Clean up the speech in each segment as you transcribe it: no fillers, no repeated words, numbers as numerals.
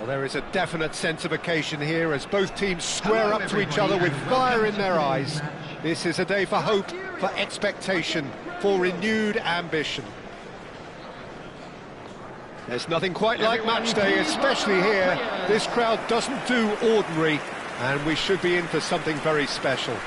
There is a definite sense of occasion here as both teams square up to each other with fire in their eyes. This is a day for hope, for expectation, for renewed ambition. There's nothing quite like match day, especially here. This crowd doesn't do ordinary, and we should be in for something very special.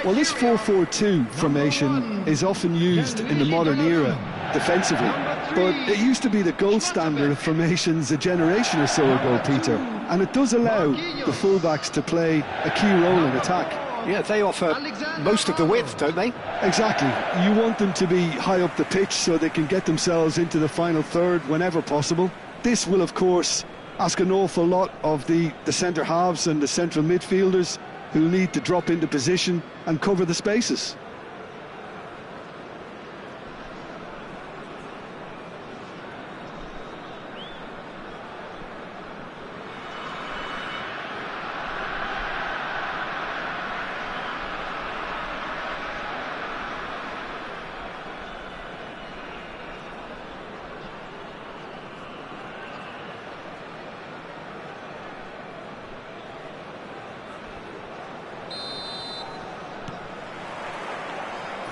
Well, this 4-4-2 formation is often used in the modern era defensively, but it used to be the gold standard of formations a generation or so ago, Peter, and it does allow the fullbacks to play a key role in attack. Yeah, they offer most of the width, don't they? Exactly. You want them to be high up the pitch so they can get themselves into the final third whenever possible. This will, of course, ask an awful lot of the centre halves and the central midfielders, who need to drop into position and cover the spaces.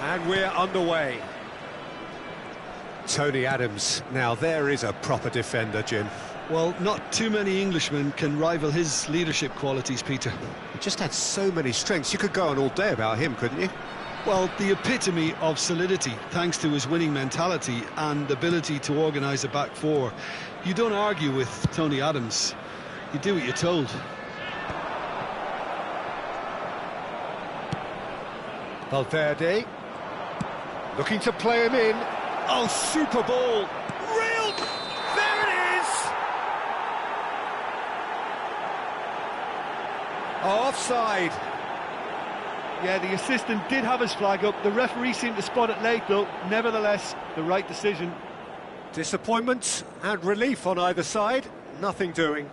And we're underway. Tony Adams, now there is a proper defender, Jim. Well, not too many Englishmen can rival his leadership qualities, Peter. He just had so many strengths. You could go on all day about him, couldn't you? Well, the epitome of solidity, thanks to his winning mentality and ability to organise a back four. You don't argue with Tony Adams. You do what you're told. Valverde. Looking to play him in. Oh, super ball. Real. There it is. Offside. Yeah, the assistant did have his flag up. The referee seemed to spot it late, though. Nevertheless, the right decision. Disappointment and relief on either side. Nothing doing.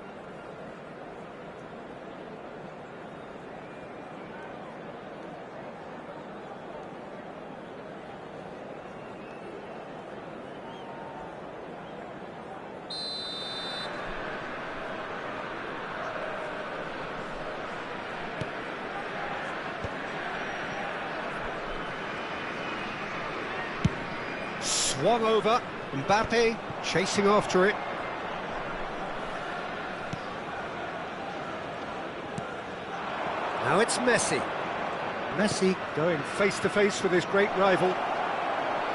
Swung over, Mbappe chasing after it. Now it's Messi. Messi going face to face with his great rival.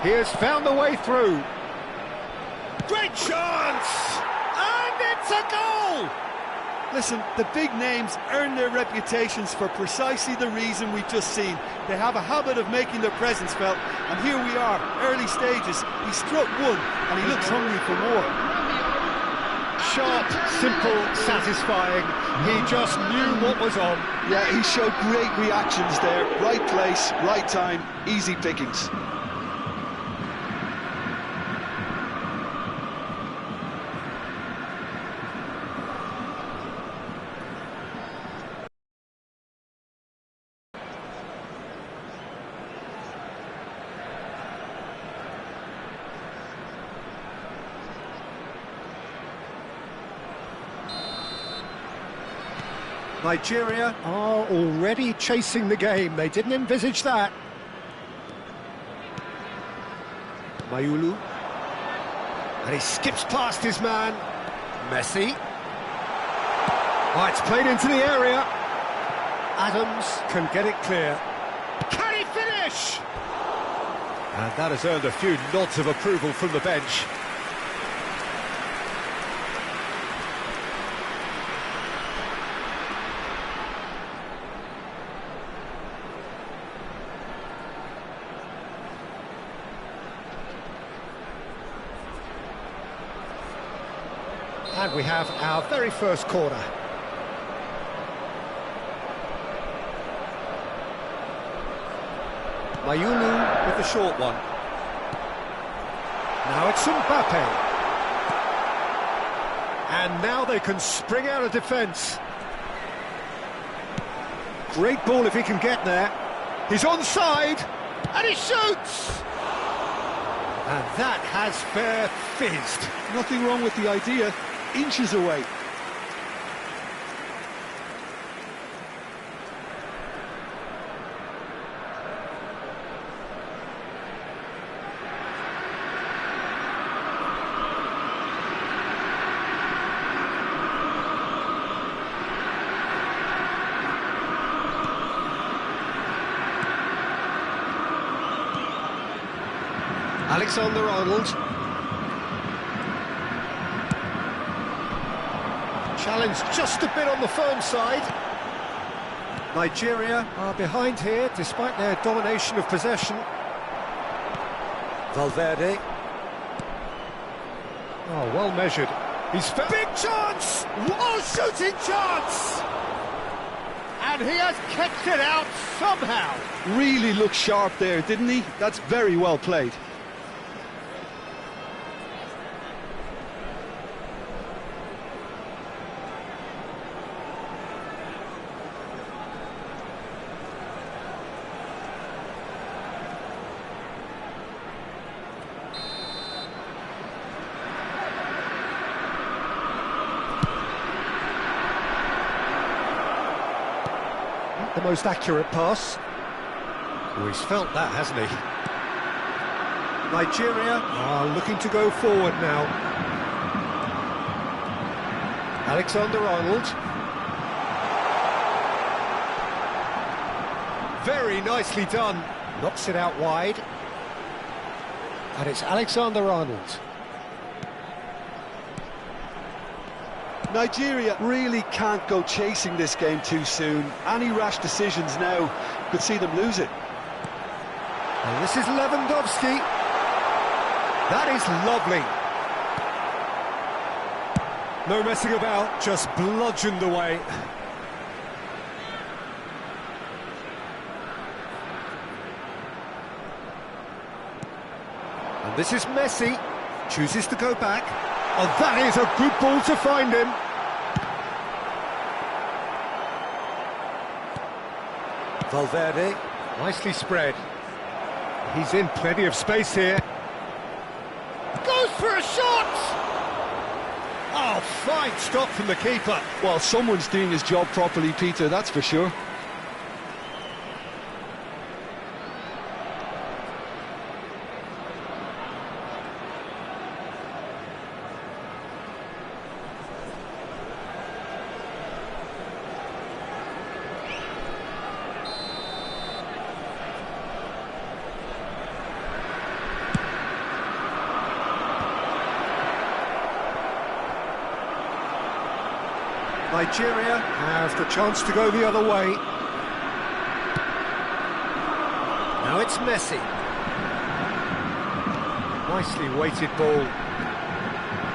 He has found the way through. Great chance! And it's a goal! Listen, the big names earn their reputations for precisely the reason we've just seen. They have a habit of making their presence felt, and here we are, early stages. He struck one, and he looks hungry for more. Sharp, simple, satisfying. He just knew what was on. Yeah, he showed great reactions there. Right place, right time, easy pickings. Nigeria are already chasing the game. They didn't envisage that. Mayulu. And he skips past his man. Messi. Oh, it's played into the area. Adams can get it clear. Can he finish? And that has earned a few nods of approval from the bench. And we have our very first corner. Mayulu with the short one. Now it's Mbappe. And now they can spring out of defence. Great ball if he can get there. He's onside, and he shoots! And that has fair fizzed. Nothing wrong with the idea, inches away. Alexander-Arnold. Challenge just a bit on the firm side. Nigeria are behind here, despite their domination of possession. Valverde. Oh, well measured. He's big chance! Oh, shooting chance! And he has kept it out somehow. Really looked sharp there, didn't he? That's very well played. The most accurate pass. Oh, he's felt that, hasn't he? Nigeria are looking to go forward now. Alexander-Arnold. Very nicely done. Knocks it out wide. And it's Alexander-Arnold. Nigeria really can't go chasing this game too soon. Any rash decisions now could see them lose it. And this is Lewandowski. That is lovely. No messing about, just bludgeoned away. And this is Messi. Chooses to go back. Oh, that is a good ball to find him. Valverde, nicely spread. He's in plenty of space here. Goes for a shot! Oh, fine stop from the keeper. Well, someone's doing his job properly, Peter, that's for sure. Nigeria have the chance to go the other way. Now it's Messi. Nicely weighted ball.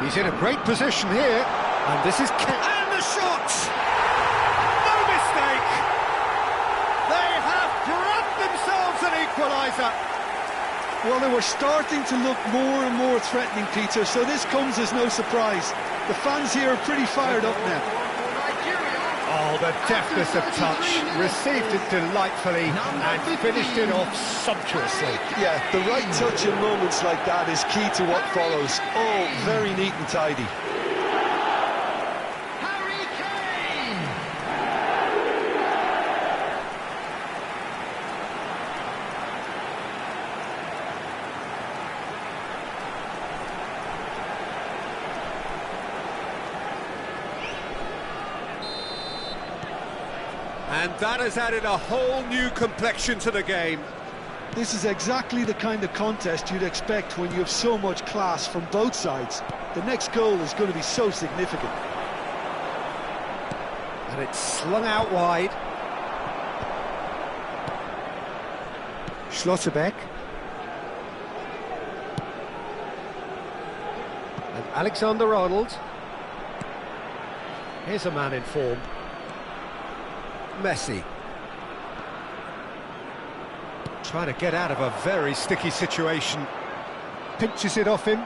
He's in a great position here. And this is... And the shot! No mistake! They have grabbed themselves an equaliser. Well, they were starting to look more and more threatening, Peter, so this comes as no surprise. The fans here are pretty fired up now. Oh, the deftness of touch, received it delightfully and finished it off sumptuously. Yeah, the right touch in moments like that is key to what follows. Oh, very neat and tidy. And that has added a whole new complexion to the game. This is exactly the kind of contest you'd expect when you have so much class from both sides. The next goal is going to be so significant. And it's slung out wide. Schlotterbeck. And Alexander-Arnold. Here's a man in form. Messi. Trying to get out of a very sticky situation. Pinches it off him.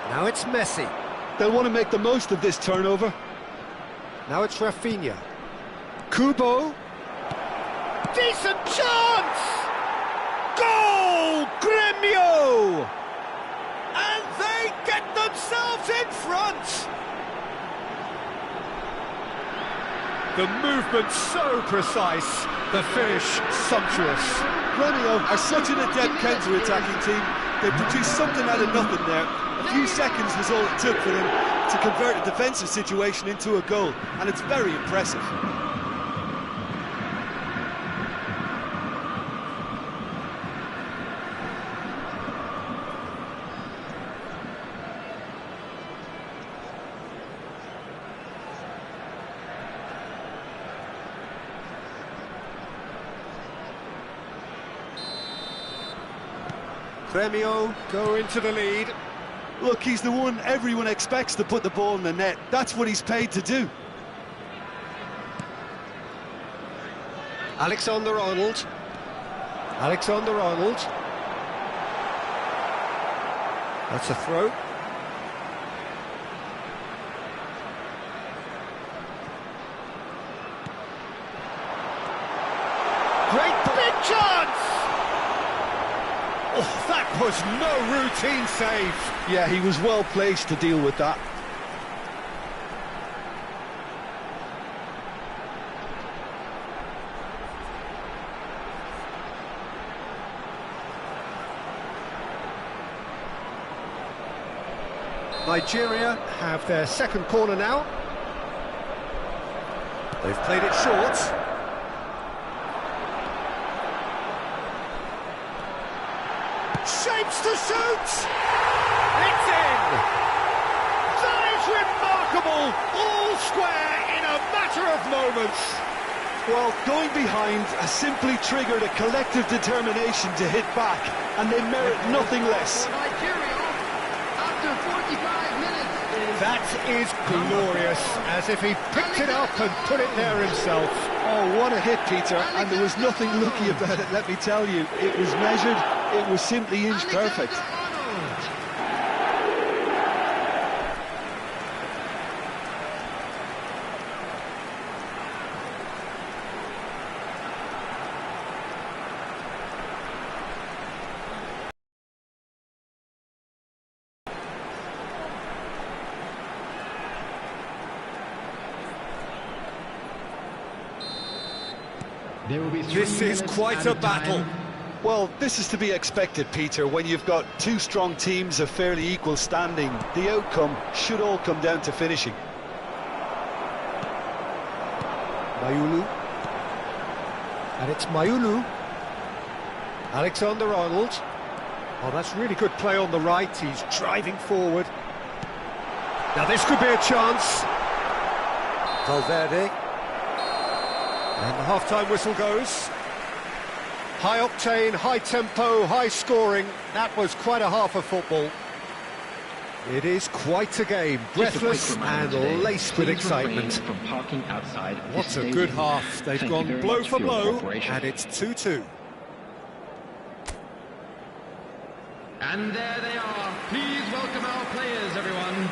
Now it's Messi. They'll want to make the most of this turnover. Now it's Rafinha. Kubo. Decent chance! Goal! Gremio! And they get themselves in front! The movement so precise, the finish sumptuous. Gremio are such an adept counter-attacking team. They produced something out of nothing there. A few seconds was all it took for them to convert a defensive situation into a goal, and it's very impressive. Gremio go into the lead. Look, he's the one everyone expects to put the ball in the net. That's what he's paid to do. Alexander-Arnold. Alexander-Arnold. That's a throw. Great big chance! Oh, that was no routine save. Yeah, he was well placed to deal with that. Nigeria have their second corner now. They've played it short. Shapes to shoot! It's in! That is remarkable! All square in a matter of moments. Well, going behind has simply triggered a collective determination to hit back, and they merit nothing less. Nigeria, after 45 minutes. That is glorious, as if he picked it up and put it there himself. Oh, what a hit, Peter, and there was nothing lucky about it, let me tell you. It was measured, it was simply inch perfect. This is quite a battle. Well, this is to be expected, Peter, when you've got two strong teams of fairly equal standing. The outcome should all come down to finishing. Mayulu. And it's Mayulu. Alexander-Arnold. Oh, that's really good play on the right. He's driving forward. Now this could be a chance. Valverde. And the half-time whistle goes. High octane, high tempo, high scoring. That was quite a half of football. It is quite a game, breathless and laced with excitement. What a good half. They've gone blow for blow, and it's 2-2. And there they are. Please welcome our players, everyone.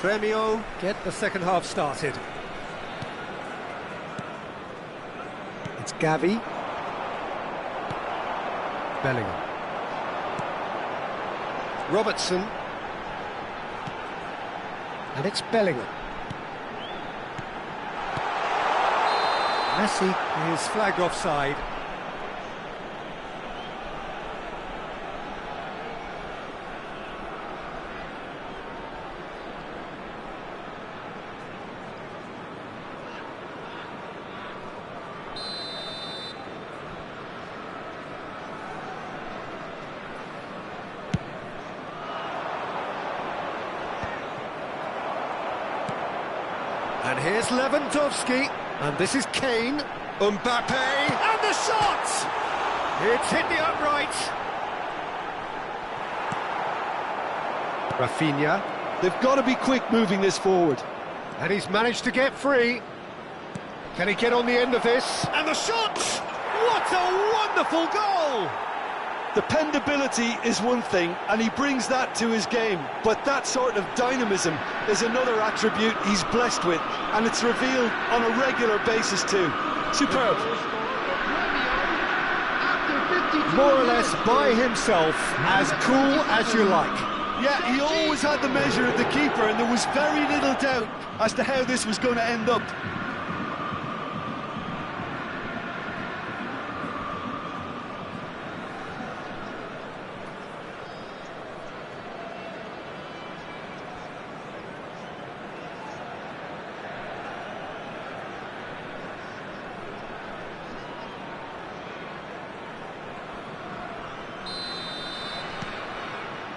Gremio get the second half started. It's Gavi. Bellingham. Robertson. And it's Bellingham. Messi is flagged offside. And here's Lewandowski, and this is Kane, Mbappe, and the shot! It's hit the upright. Rafinha. They've got to be quick moving this forward. And he's managed to get free. Can he get on the end of this? And the shot! What a wonderful goal! Dependability is one thing, and he brings that to his game, but that sort of dynamism is another attribute he's blessed with, and it's revealed on a regular basis too. Superb. More or less by himself, as cool as you like. Yeah, he always had the measure of the keeper, and there was very little doubt as to how this was going to end up.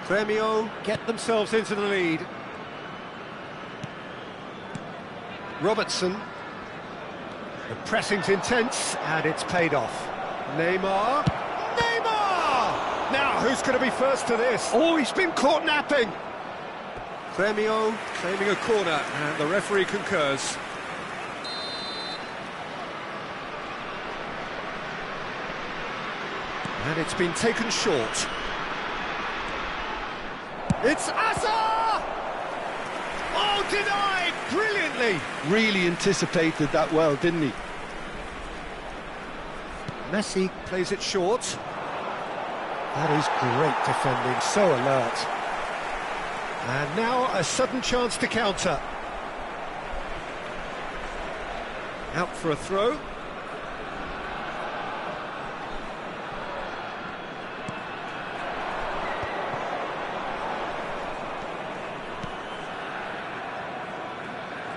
Grêmio get themselves into the lead. Robertson. The pressing's intense, and it's paid off. Neymar. Neymar! Now, who's going to be first to this? Oh, he's been caught napping. Grêmio claiming a corner, and the referee concurs. And it's been taken short. It's Asa! Oh, denied! Brilliantly! Really anticipated that well, didn't he? Messi plays it short. That is great defending, so alert. And now a sudden chance to counter. Out for a throw.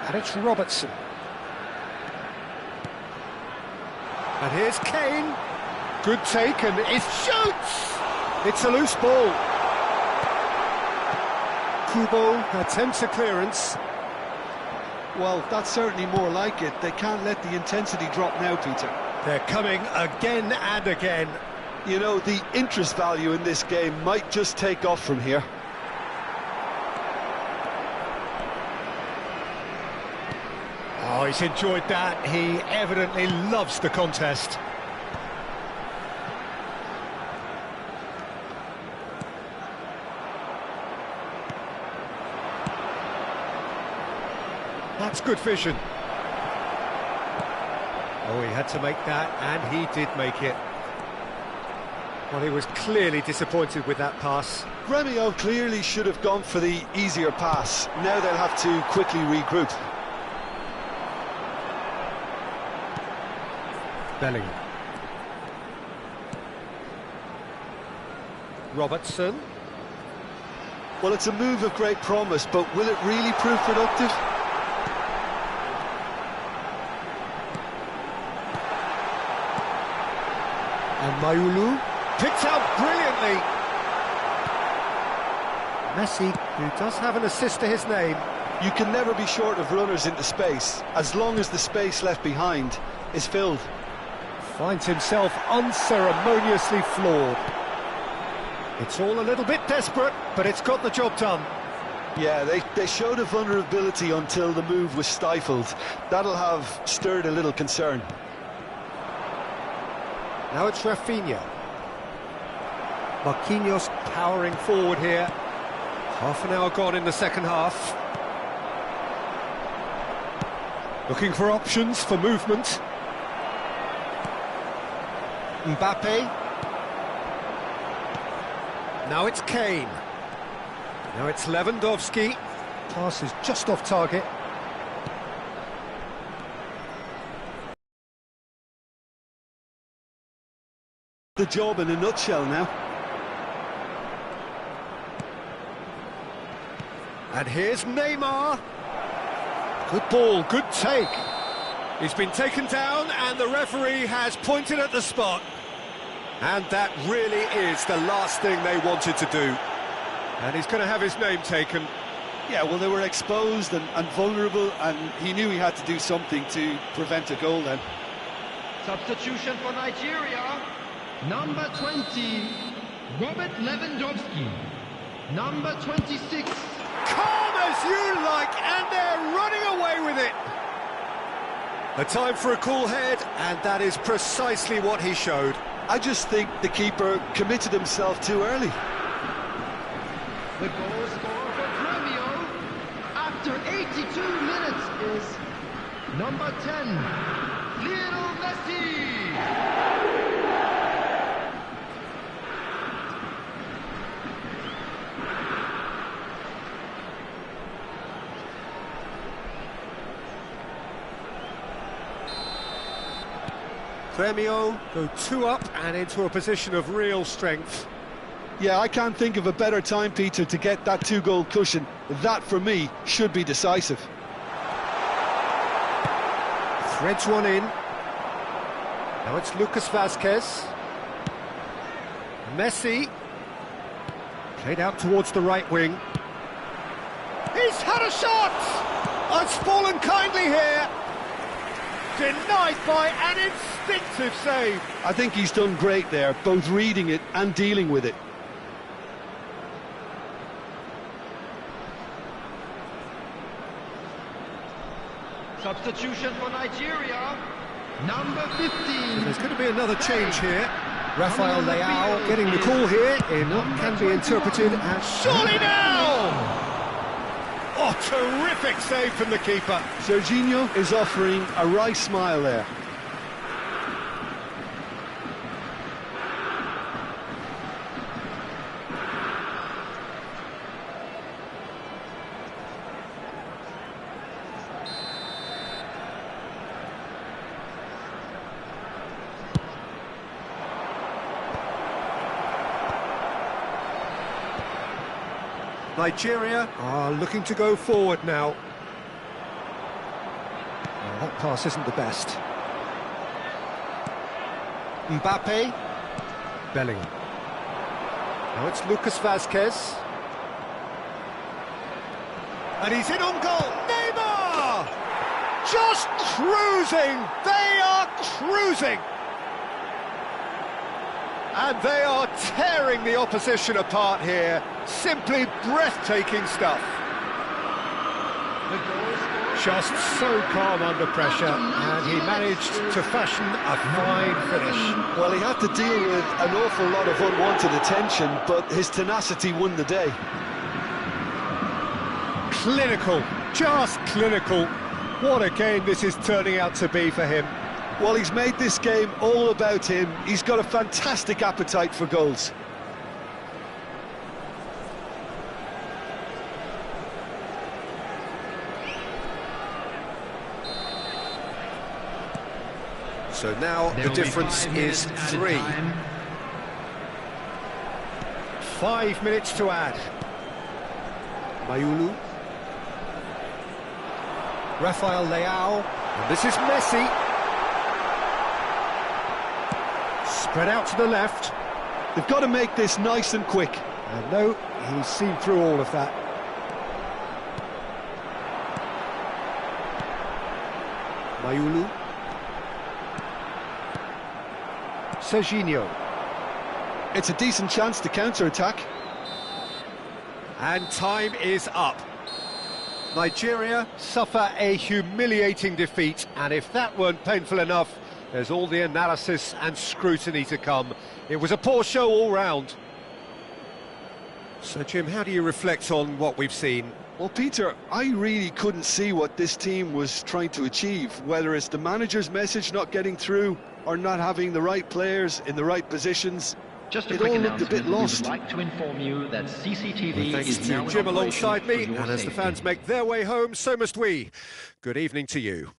And it's Robertson. And here's Kane. Good take, and it shoots! It's a loose ball. Kubo attempts a clearance. Well, that's certainly more like it. They can't let the intensity drop now, Peter. They're coming again and again. You know, the interest value in this game might just take off from here. Oh, he's enjoyed that. He evidently loves the contest. That's good vision. Oh, he had to make that, and he did make it. Well, he was clearly disappointed with that pass. Grêmio clearly should have gone for the easier pass. Now they'll have to quickly regroup. Bellingham. Robertson. Well, it's a move of great promise, but will it really prove productive? And Mayulu picked out brilliantly. Messi, who does have an assist to his name. You can never be short of runners into space, as long as the space left behind is filled. Finds himself unceremoniously floored. It's all a little bit desperate, but it's got the job done. Yeah, they showed a vulnerability until the move was stifled. That'll have stirred a little concern. Now it's Rafinha. Marquinhos powering forward here. Half an hour gone in the second half. Looking for options for movement. Mbappe. Now it's Kane. Now it's Lewandowski. Pass is just off target. The job in a nutshell now. And here's Neymar. Good ball, good take. He's been taken down and the referee has pointed at the spot. And that really is the last thing they wanted to do. And he's going to have his name taken. Yeah, well, they were exposed and vulnerable, and he knew he had to do something to prevent a goal then. Substitution for Nigeria. Number 20, Robert Lewandowski. Number 26. Calm as you like, and they're running away A time for a cool head, and that is precisely what he showed. I just think the keeper committed himself too early. The goal scorer for Gremio after 82 minutes is number 10, Lionel Messi. Gremio go 2 up and into a position of real strength. Yeah, I can't think of a better time, Peter, to get that 2-goal cushion. That, for me, should be decisive. Threads one in. Now it's Lucas Vazquez. Messi. Played out towards the right wing. He's had a shot! Oh, it's fallen kindly here. Denied by an instinctive save. I think he's done great there, both reading it and dealing with it. Substitution for Nigeria, number 15. There's going to be another change here. Rafael Leao getting the call here in what can be interpreted as surely now! Oh, terrific save from the keeper. Serginho is offering a wry smile there. Nigeria are looking to go forward now. Well, that pass isn't the best. Mbappe. Bellingham. Now it's Lucas Vazquez. And he's in on goal. Neymar! Just cruising! They are cruising! And they are tearing the opposition apart here. Simply breathtaking stuff. Just so calm under pressure, and he managed to fashion a fine finish. Well, he had to deal with an awful lot of unwanted attention, but his tenacity won the day. Clinical, just clinical. What a game this is turning out to be for him. Well, he's made this game all about him. He's got a fantastic appetite for goals. So now the difference is 3. 5 minutes to add. Mayulu. Rafael Leao. And this is Messi. Spread out to the left. They've got to make this nice and quick. And no, he's seen through all of that. Mayulu. Serginho. It's a decent chance to counter-attack. And time is up. Nigeria suffer a humiliating defeat, and if that weren't painful enough, there's all the analysis and scrutiny to come. It was a poor show all round. So, Jim, how do you reflect on what we've seen? Well, Peter, I really couldn't see what this team was trying to achieve, whether it's the manager's message not getting through or not having the right players in the right positions. Just a It quick all looked a announcement. bit lost. We would like to inform you that CCTV Well, thanks is now to in Jim operation alongside me, for your and as the safety. fans make their way home, so must we. Good evening to you.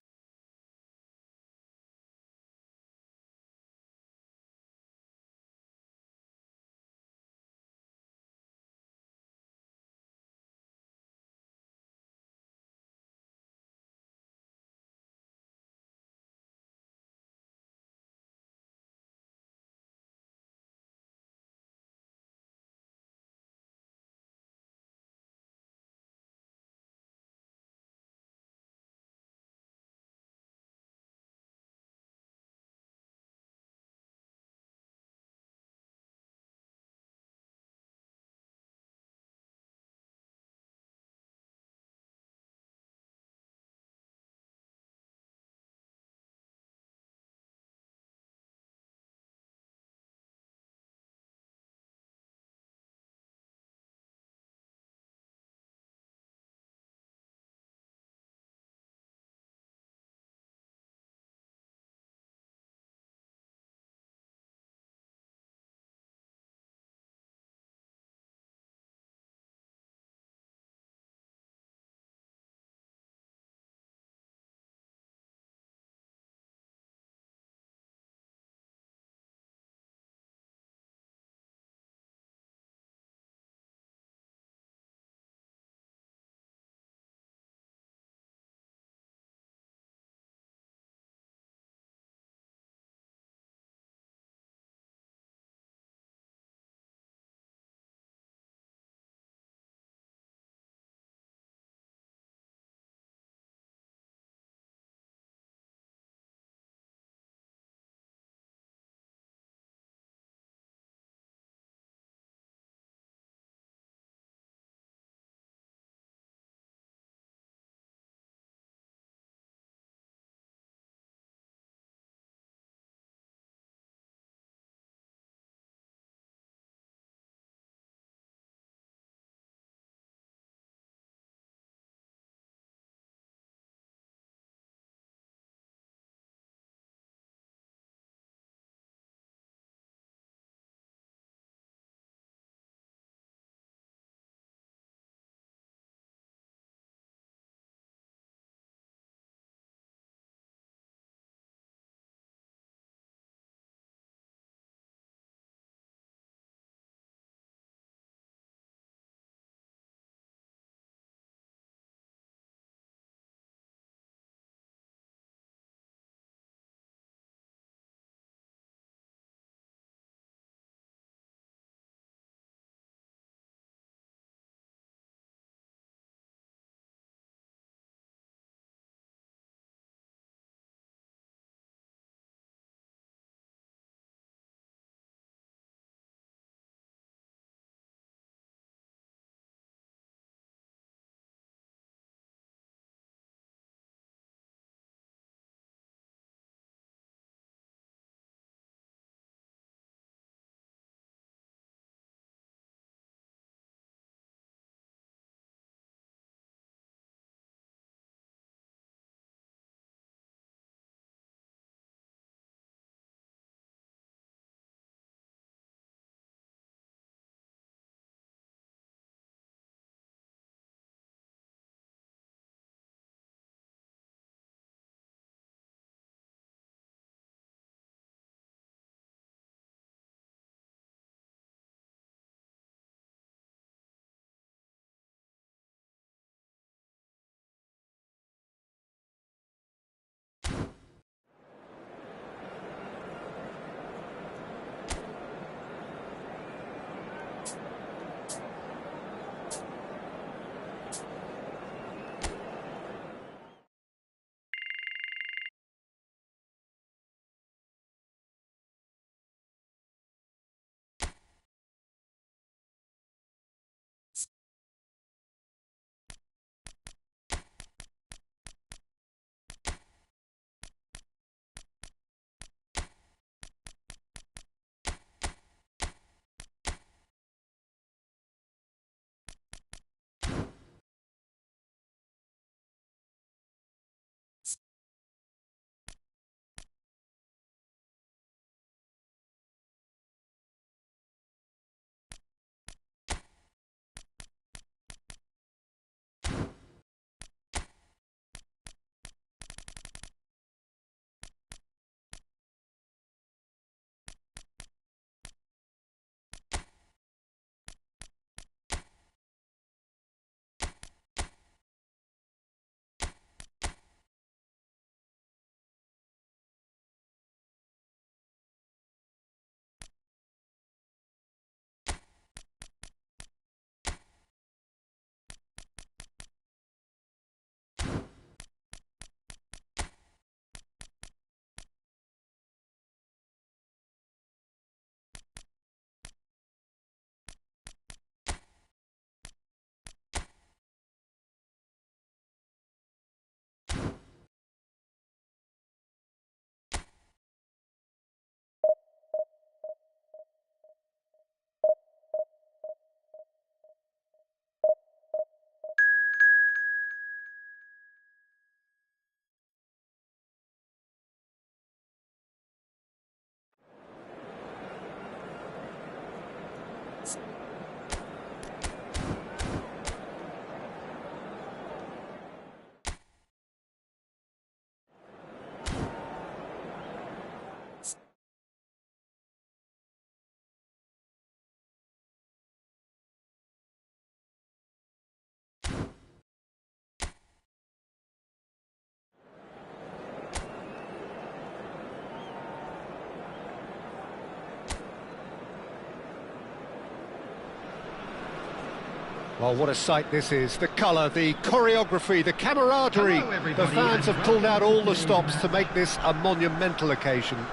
Well, what a sight this is. The colour, the choreography, the camaraderie. Hello, everybody, The fans and have pulled out welcome all the to stops to make this a monumental occasion.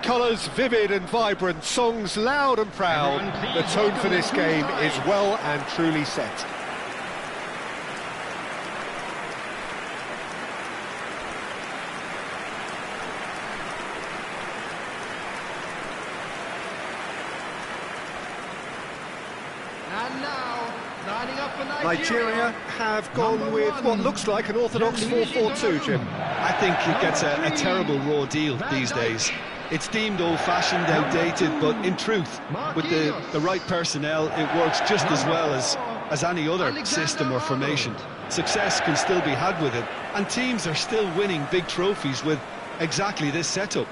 Colours vivid and vibrant, songs loud and proud. Everyone, The please tone for welcome this the game crew is side. well and truly set. And now, lining up for Nigeria have gone Number with one. what looks like an orthodox 4-4-2, Jim. I think it gets a terrible raw deal these days. It's deemed old-fashioned, outdated, but in truth, with the right personnel, it works just as well as any other system or formation. Success can still be had with it, and teams are still winning big trophies with exactly this setup.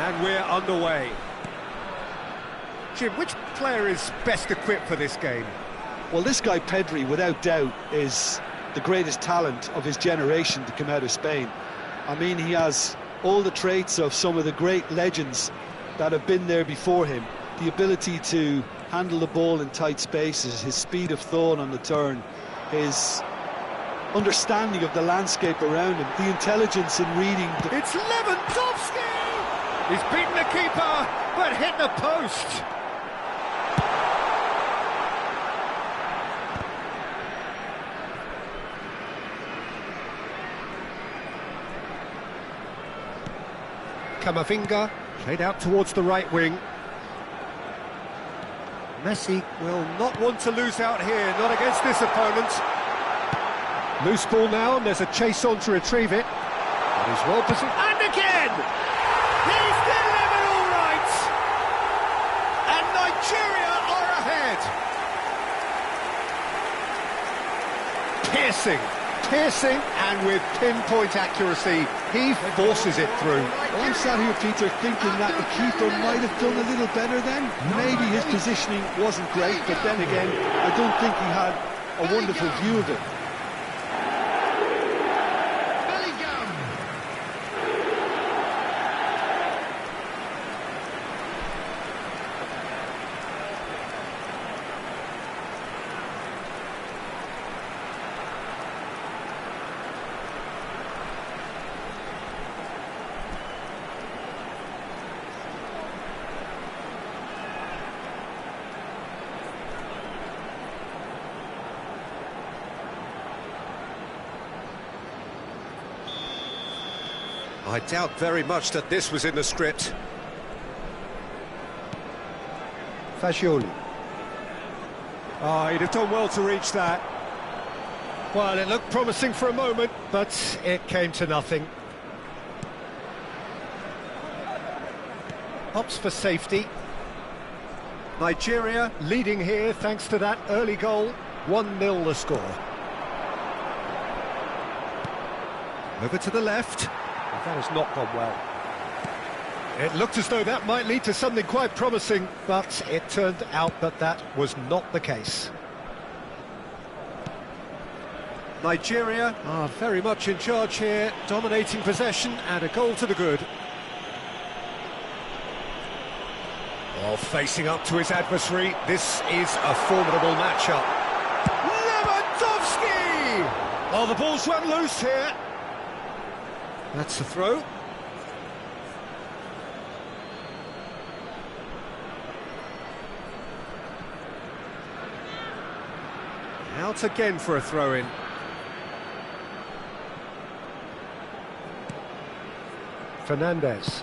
And we're underway. Jim, which player is best equipped for this game? Well, this guy Pedri, without doubt, is the greatest talent of his generation to come out of Spain. I mean, he has all the traits of some of the great legends that have been there before him. The ability to handle the ball in tight spaces, his speed of thought on the turn, his understanding of the landscape around him, the intelligence in reading. It's Lewandowski! He's beaten the keeper, but hit the post. Camavinga, played out towards the right wing. Messi will not want to lose out here, not against this opponent. Loose ball now, and there's a chase on to retrieve it. But he's well positioned, and again! He's delivered all right! And Nigeria are ahead! Piercing, and with pinpoint accuracy, he forces it through. Well, I'm sat here, Peter, thinking that the keeper might have done a little better then. Maybe his positioning wasn't great, but then again, I don't think he had a wonderful view of it. I doubt very much that this was in the script. Fagioli. He'd have done well to reach that. Well, it looked promising for a moment, but it came to nothing. Opts for safety. Nigeria leading here thanks to that early goal. 1-0 the score. Over to the left. That has not gone well. It looked as though that might lead to something quite promising, but it turned out that that was not the case. Nigeria are very much in charge here, dominating possession and a goal to the good. While facing up to his adversary, this is a formidable matchup. Lewandowski! Oh, the ball's run loose here. That's the throw. Out again for a throw-in. Fernandez.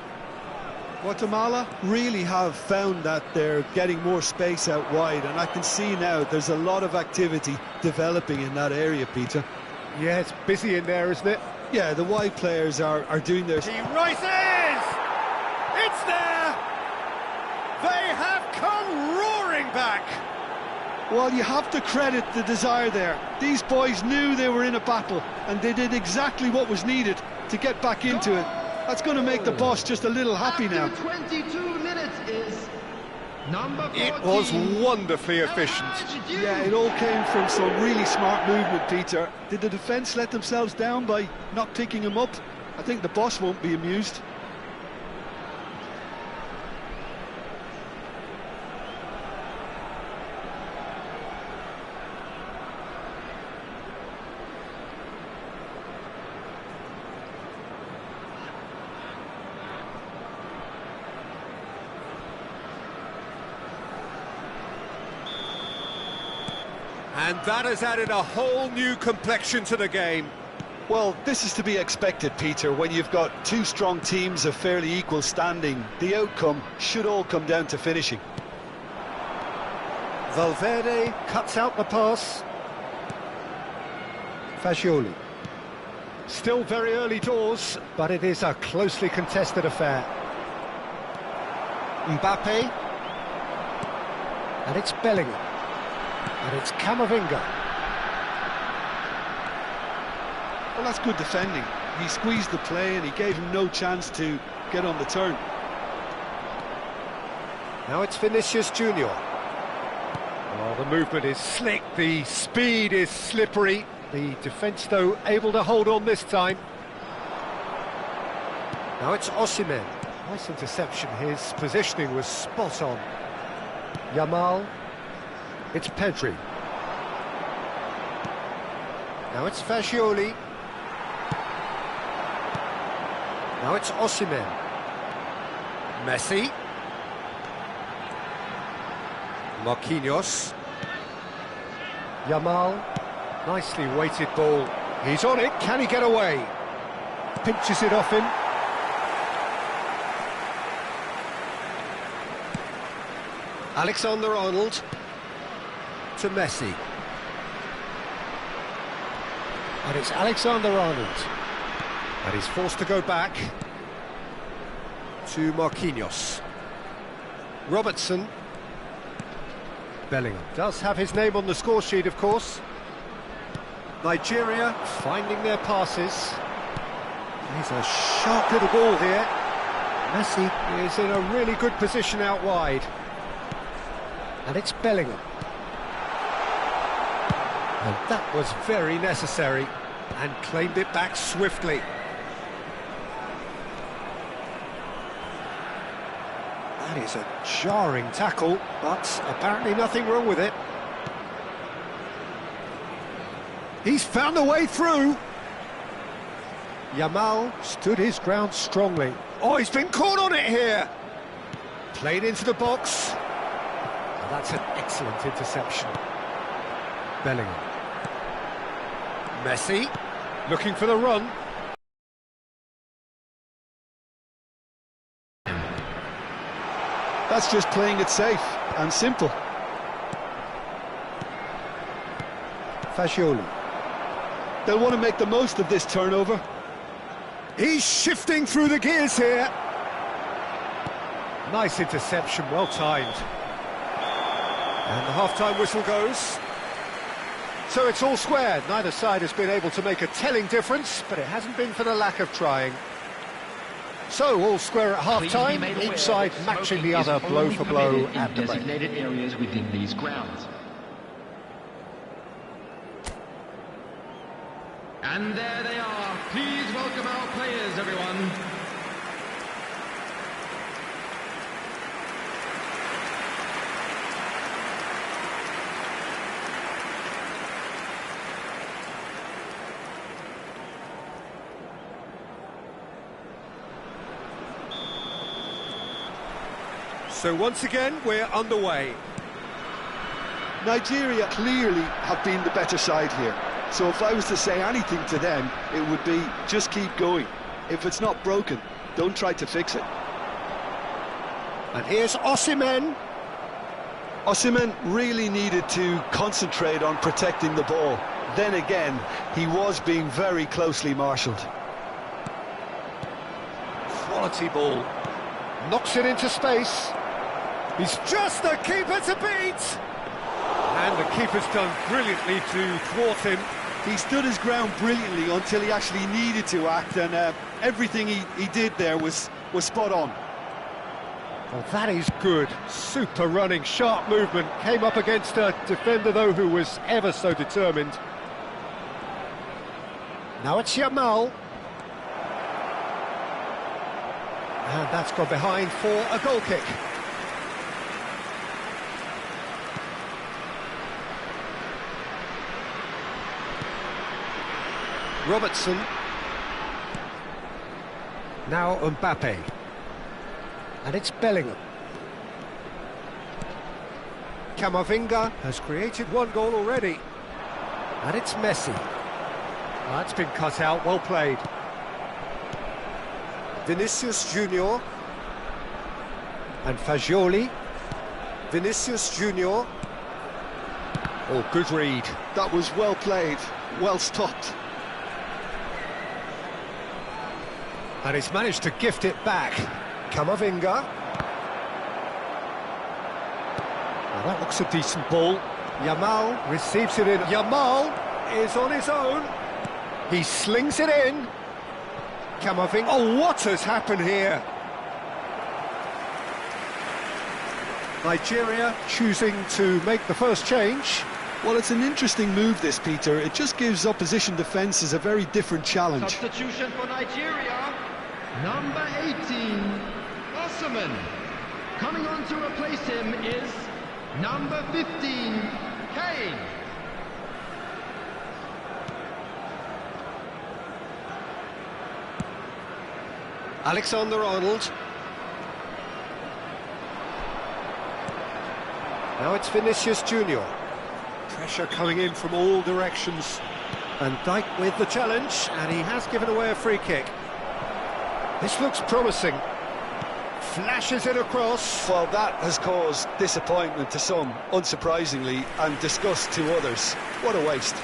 Guatemala really have found that they're getting more space out wide, and I can see now there's a lot of activity developing in that area, Peter. Yeah, it's busy in there, isn't it? Yeah, the wide players are doing their... He rises! It's there! They have come roaring back! Well, you have to credit the desire there. These boys knew they were in a battle, and they did exactly what was needed to get back into it. That's going to make the boss just a little happy now. After 22 minutes is number 14. It was wonderfully efficient. Yeah, it all came from some really smart movement, Peter. Did the defence let themselves down by not picking him up? I think the boss won't be amused. And that has added a whole new complexion to the game. Well, this is to be expected, Peter, when you've got two strong teams of fairly equal standing. The outcome should all come down to finishing. Valverde cuts out the pass. Fagioli. Still very early doors, but it is a closely contested affair. Mbappe. And it's Bellingham. And it's Camavinga. Well, that's good defending. He squeezed the play and he gave him no chance to get on the turn. Now it's Vinicius Junior. Oh, the movement is slick, the speed is slippery. The defence, though, able to hold on this time. Now it's Osimhen. Nice interception. His positioning was spot on. Yamal. It's Pedri. Now it's Fagioli. Now it's Osimhen. Messi. Marquinhos. Yamal. Nicely weighted ball. He's on it. Can he get away? Pinches it off him. Alexander-Arnold. To Messi. And it's Alexander-Arnold. And he's forced to go back to Marquinhos. Robertson. Bellingham does have his name on the score sheet, of course. Nigeria finding their passes. He's a sharp little ball here. Messi is in a really good position out wide. And it's Bellingham. And that was very necessary, and claimed it back swiftly. That is a jarring tackle, but apparently nothing wrong with it. He's found a way through. Yamal stood his ground strongly. Oh, he's been caught on it here. Played into the box. And that's an excellent interception. Bellingham. Messi, looking for the run. That's just playing it safe and simple. Fagioli. They'll want to make the most of this turnover. He's shifting through the gears here. Nice interception, well timed. And the half-time whistle goes. So it's all squared. Neither side has been able to make a telling difference, but it hasn't been for the lack of trying. So all square at half-time, each side matching the other blow for blow at the break. Designated areas within these grounds. And there they are. Please welcome our players, everyone. So once again, we're underway. Nigeria clearly have been the better side here. So if I was to say anything to them, it would be just keep going. If it's not broken, don't try to fix it. And here's Osimhen. Osimhen really needed to concentrate on protecting the ball. then again, he was being very closely marshalled. Quality ball. Knocks it into space. He's just the keeper to beat! And the keeper's done brilliantly to thwart him. He stood his ground brilliantly until he actually needed to act, and everything he did there was spot on. Well, that is good. Super running, sharp movement. Came up against a defender, though, who was ever so determined. Now it's Yamal. And that's gone behind for a goal kick. Robertson. Now Mbappe. And it's Bellingham. Camavinga has created one goal already. And it's Messi. That's been cut out, well played. Vinicius Junior. And Fagioli. Vinicius Junior. Oh, good read. That was well played, well stopped. And he's managed to gift it back. Camavinga. Well, that looks a decent ball. Yamal receives it in. Yamal is on his own. He slings it in. Camavinga. Oh, what has happened here? Nigeria choosing to make the first change. Well, it's an interesting move, this, Peter. It just gives opposition defences a very different challenge. Substitution for Nigeria. Number 18, Osman. Coming on to replace him is number 15, Kane. Alexander-Arnold. Now it's Vinicius Junior. Pressure coming in from all directions. Van Dijk with the challenge, and he has given away a free kick. This looks promising. Flashes it across. Well, that has caused disappointment to some, unsurprisingly, and disgust to others. What a waste.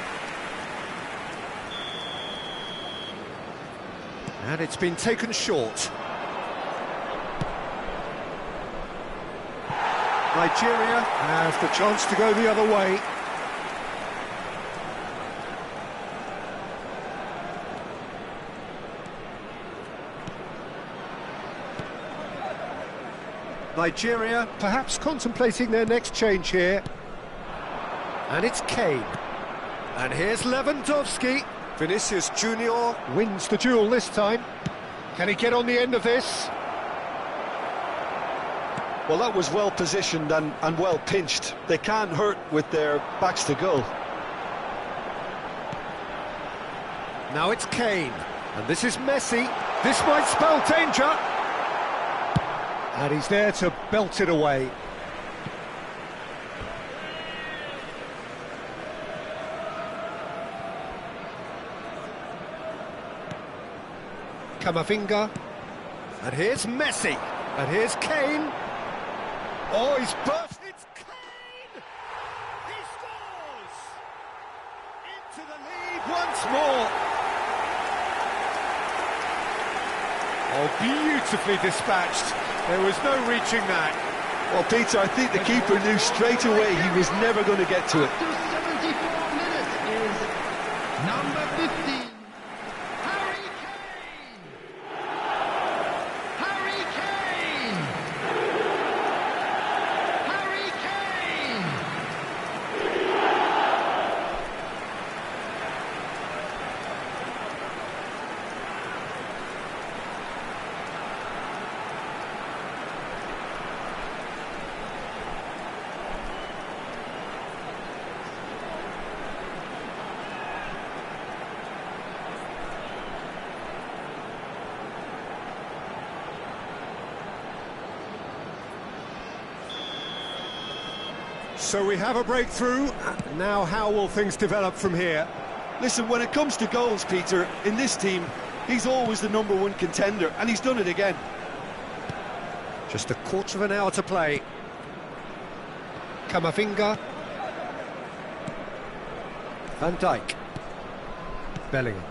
And it's been taken short. Nigeria has the chance to go the other way. Nigeria perhaps contemplating their next change here. And it's Kane. And here's Lewandowski. Vinicius Junior wins the duel this time. Can he get on the end of this? Well, that was well positioned and well pinched. They can't hurt with their backs to goal. Now it's Kane. And this is Messi. This might spell danger. And he's there to belt it away. Camavinga. And here's Messi. And here's Kane. Oh, he's burst. It's Kane! He scores! Into the lead once more. Oh, beautifully dispatched. There was no reaching that. Well, Peter, I think the keeper knew straight away he was never going to get to it. After 74 minutes is number 15, Harry Kane. Harry Kane. Harry Kane. So we have a breakthrough. Now how will things develop from here? Listen, when it comes to goals, Peter, in this team, he's always the #1 contender, and he's done it again. Just a quarter of an hour to play. Camavinga. Van Dijk. Bellingham.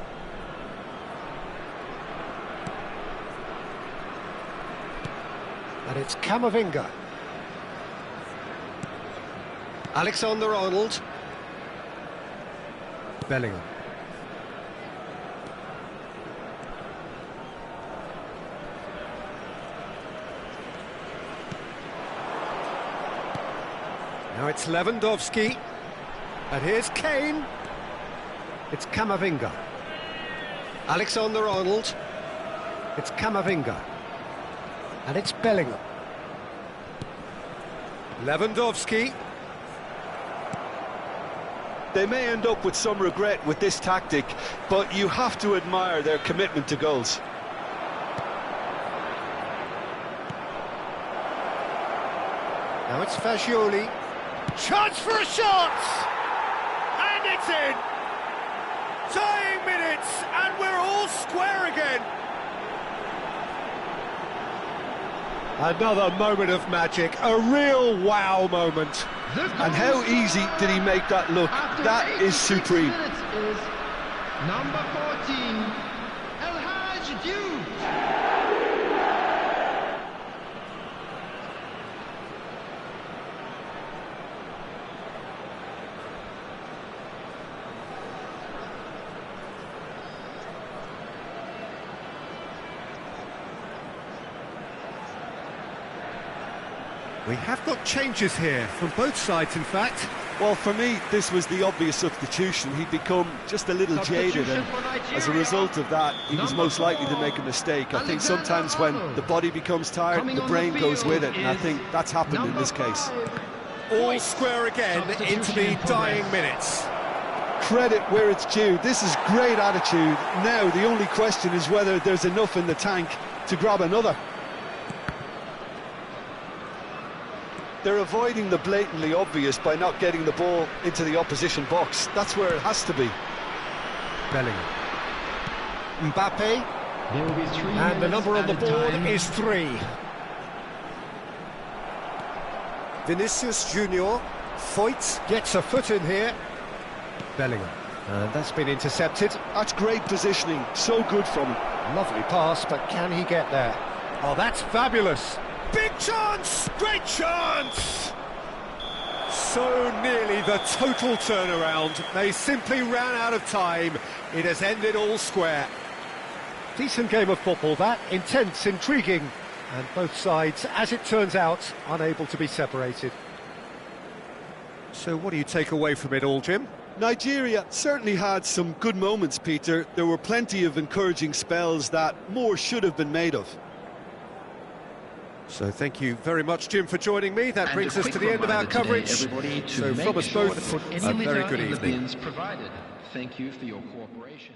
And it's Camavinga. Alexander-Arnold. Bellingham. Now it's Lewandowski. And here's Kane. It's Camavinga. Alexander-Arnold. It's Camavinga. And it's Bellingham. Lewandowski. They may end up with some regret with this tactic, but you have to admire their commitment to goals. Now it's Fagioli. Chance for a shot! And it's in! Dying minutes, and we're all square again! Another moment of magic, a real wow moment. And how easy did he make that look? That is supreme. Is number 14, El Hadj Diouf. We have got changes here, from both sides in fact. Well, for me, this was the obvious substitution. He'd become just a little jaded, and as a result of that, he was most likely to make a mistake. I think sometimes when the body becomes tired, the brain goes with it, and I think that's happened in this case. All square again into the dying minutes. Credit where it's due. This is great attitude. Now, the only question is whether there's enough in the tank to grab another. They're avoiding the blatantly obvious by not getting the ball into the opposition box. That's where it has to be. Bellingham. Mbappe. There will be 3 And the number on the board time. is 3. Vinicius Junior. Foyt gets a foot in here. Bellingham. And that's been intercepted. That's great positioning. So good from him. Lovely pass, but can he get there? Oh, that's fabulous. Big chance! Great chance! So nearly the total turnaround. They simply ran out of time. It has ended all square. Decent game of football, that. Intense, intriguing. And both sides, as it turns out, unable to be separated. So what do you take away from it all, Jim? Nigeria certainly had some good moments, Peter. There were plenty of encouraging spells that more should have been made of. So thank you very much, Jim, for joining me. That brings us to the end of our coverage. So from us both, a very good evening. Provided. Thank you for your cooperation.